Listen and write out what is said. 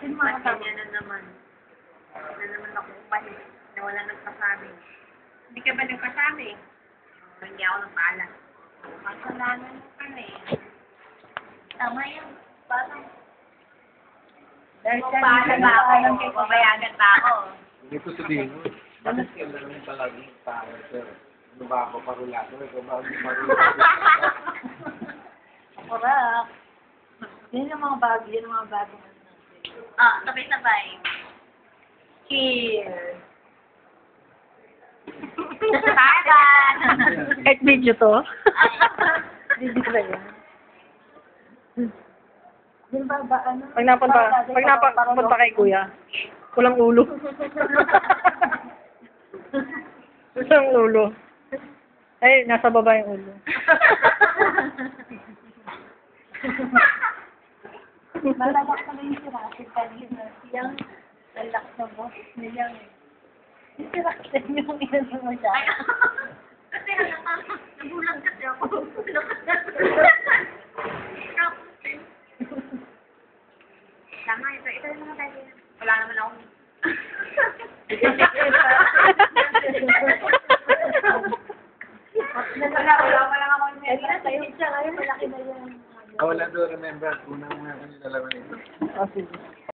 Sino mga kasama? Na naman. Na naman ako upahin. Na wala nagpasabi. Hindi ka ba nagpasabi? Hindi ako nagpaalam. Kasalanan mo kami. Tama yun. Parang... Dahil paalam ba ako? Papayagan ba ako? Hindi ko sabihin mo. Bakit ka lang yung palagi yung tao, sir? Ano ba ako parulado? Ikaw ba ako parulado? Correct. Yan yung mga bago. Yan yung mga bago. Ah, sabay-sabay. Cheers! Bye-bye! Kahit video to? Video ba yan? Yung ba, ano? Pag napunta kay kuya, walang ulo. Walang ulo. Ay, nasa baba yung ulo. Malalak na yung si Rafi kanina. Siyang lalak na boss niyang. Si Rafi yung inano mo siya. Kasi nagulang kasi ako. Tama, ito yung mga tayo. Wala naman ako. Wala lang ako. Malaki na yan. Wala doon, remember, unang mga kanila lang ito. Oh, sige.